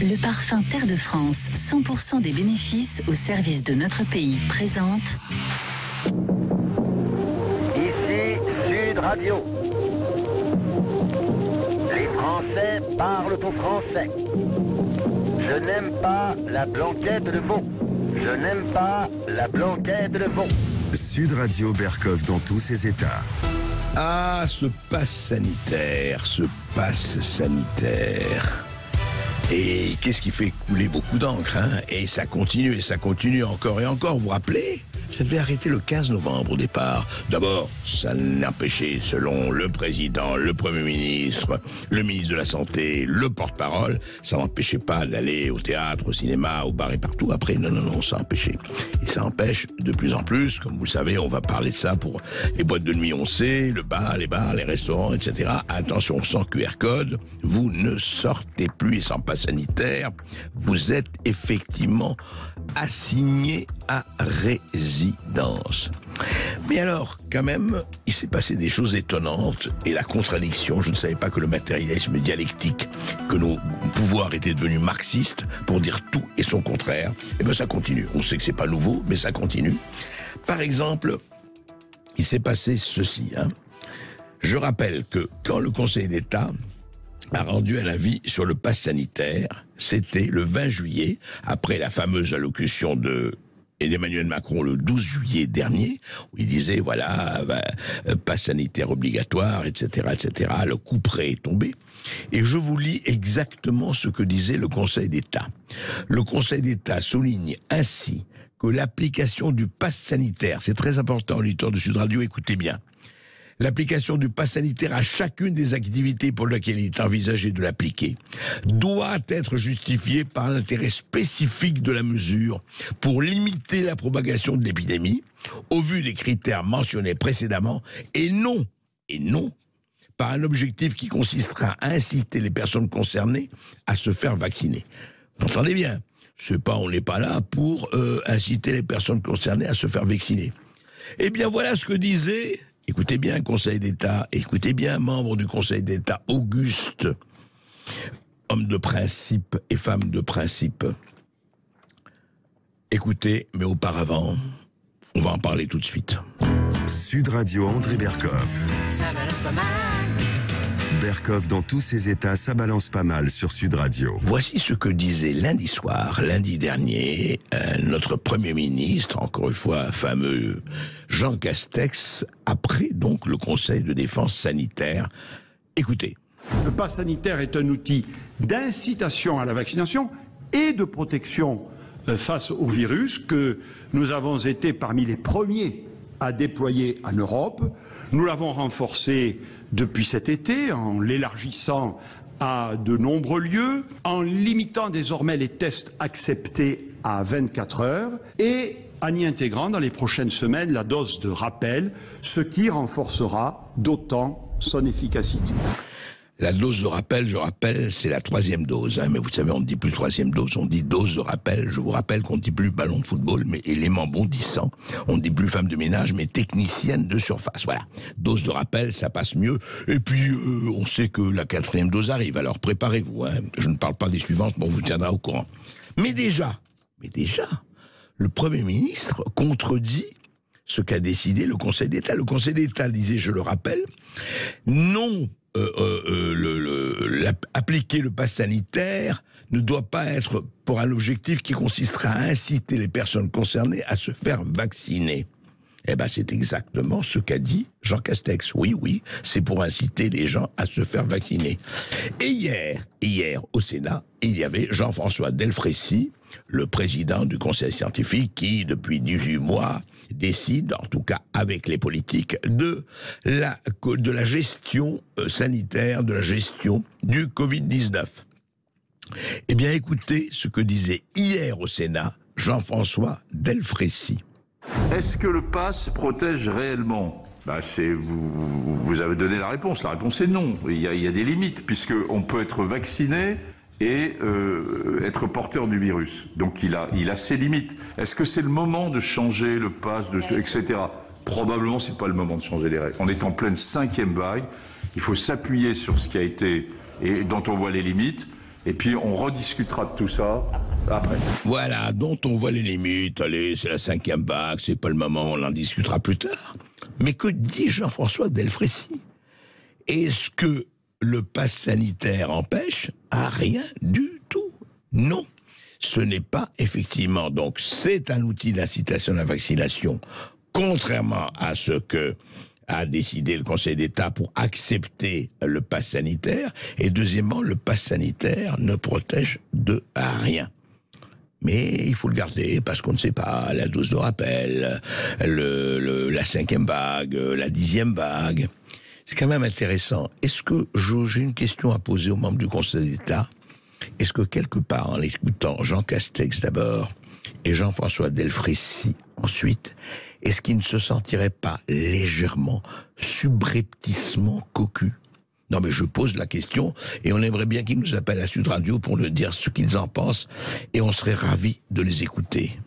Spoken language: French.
Le parfum Terre de France, 100% des bénéfices au service de notre pays, présente... Ici Sud Radio. Les Français parlent au français. Je n'aime pas la blanquette de veau. Je n'aime pas la blanquette de veau. Sud Radio Berkov dans tous ses états. Ah, ce passe sanitaire, ce passe sanitaire. Et qu'est-ce qui fait couler beaucoup d'encre, hein? Et ça continue encore et encore. Vous vous rappelez? Ça devait arrêter le 15 novembre au départ. D'abord, ça n'empêchait, selon le président, le Premier ministre, le ministre de la Santé, le porte-parole, ça n'empêchait pas d'aller au théâtre, au cinéma, au bar et partout. Après, non, ça empêchait. Et ça empêche de plus en plus, comme vous le savez, on va parler de ça pour les boîtes de nuit, on sait, les bars, les restaurants, etc. Attention, sans QR code, vous ne sortez plus et sans passe sanitaire, vous êtes effectivement assigné à résidence. Mais alors, quand même, il s'est passé des choses étonnantes et la contradiction, je ne savais pas que le matérialisme dialectique, que nos pouvoirs étaient devenus marxistes pour dire tout et son contraire, et bien ça continue. On sait que c'est pas nouveau, mais ça continue. Par exemple, il s'est passé ceci, hein. Je rappelle que quand le Conseil d'État a rendu un avis sur le pass sanitaire, c'était le 20 juillet, après la fameuse allocution d'Emmanuel Macron le 12 juillet dernier, où il disait, voilà, pass sanitaire obligatoire, etc., le couperet est tombé. Et je vous lis exactement ce que disait le Conseil d'État. Le Conseil d'État souligne ainsi que l'application du pass sanitaire, c'est très important, l'auditeur de Sud Radio, écoutez bien, l'application du pass sanitaire à chacune des activités pour lesquelles il est envisagé de l'appliquer doit être justifiée par l'intérêt spécifique de la mesure pour limiter la propagation de l'épidémie au vu des critères mentionnés précédemment et non par un objectif qui consistera à inciter les personnes concernées à se faire vacciner. Vous entendez bien, on n'est pas là pour inciter les personnes concernées à se faire vacciner. Eh bien voilà ce que disait... Écoutez bien, Conseil d'État, écoutez bien, membre du Conseil d'État, Auguste, homme de principe et femme de principe. Écoutez, mais auparavant, on va en parler tout de suite. Sud Radio André Berkov. Berkov dans tous ses états, ça balance pas mal sur Sud Radio. Voici ce que disait lundi dernier, notre Premier ministre, encore une fois fameux Jean Castex, après donc le Conseil de défense sanitaire. Écoutez. Le pass sanitaire est un outil d'incitation à la vaccination et de protection face au virus que nous avons été parmi les premiers à déployer en Europe. Nous l'avons renforcé depuis cet été en l'élargissant à de nombreux lieux, en limitant désormais les tests acceptés à 24 heures et en y intégrant dans les prochaines semaines la dose de rappel, ce qui renforcera d'autant son efficacité. La dose de rappel, je rappelle, c'est la 3e dose. Hein, mais vous savez, on ne dit plus 3e dose, on dit dose de rappel. Je vous rappelle qu'on ne dit plus ballon de football, mais élément bondissant. On ne dit plus femme de ménage, mais technicienne de surface. Voilà. Dose de rappel, ça passe mieux. Et puis, on sait que la 4e dose arrive. Alors, préparez-vous. Hein. Je ne parle pas des suivantes, mais on vous tiendra au courant. Mais déjà, le Premier ministre contredit ce qu'a décidé le Conseil d'État. Le Conseil d'État disait, je le rappelle, non... appliquer le pass sanitaire ne doit pas être pour un objectif qui consistera à inciter les personnes concernées à se faire vacciner. Eh bien, c'est exactement ce qu'a dit Jean Castex. Oui, c'est pour inciter les gens à se faire vacciner. Et hier, au Sénat, il y avait Jean-François Delfraissy, le président du Conseil scientifique, qui, depuis 18 mois, décide, en tout cas avec les politiques, de la gestion sanitaire, de la gestion du Covid-19. Eh bien, écoutez ce que disait hier au Sénat Jean-François Delfraissy. Est-ce que le pass protège réellement ? Vous avez donné la réponse. La réponse est non. Il y a des limites, puisqu'on peut être vacciné et être porteur du virus. Donc il a ses limites. Est-ce que c'est le moment de changer le pass, etc. Probablement, c'est pas le moment de changer les règles. On est en pleine 5e vague. Il faut s'appuyer sur ce qui a été et dont on voit les limites. et puis on rediscutera de tout ça après. Voilà, dont on voit les limites. Allez, c'est la 5e vague, c'est pas le moment, on en discutera plus tard. Mais que dit Jean-François Delfrécy? Est-ce que le pass sanitaire empêche? Rien du tout. Non. Ce n'est pas effectivement. Donc, c'est un outil d'incitation à la vaccination, contrairement à ce que a décidé le Conseil d'État pour accepter le pass sanitaire. Et deuxièmement, le pass sanitaire ne protège de rien. Mais il faut le garder parce qu'on ne sait pas, la dose de rappel, la 5e vague, la 10e vague. C'est quand même intéressant. Est-ce que j'ai une question à poser aux membres du Conseil d'État? Est-ce que quelque part, en écoutant Jean Castex d'abord et Jean-François Delfrécy ensuite, est-ce qu'ils ne se sentiraient pas légèrement, subrepticement cocus? Non mais je pose la question et on aimerait bien qu'ils nous appellent à Sud Radio pour nous dire ce qu'ils en pensent et on serait ravis de les écouter.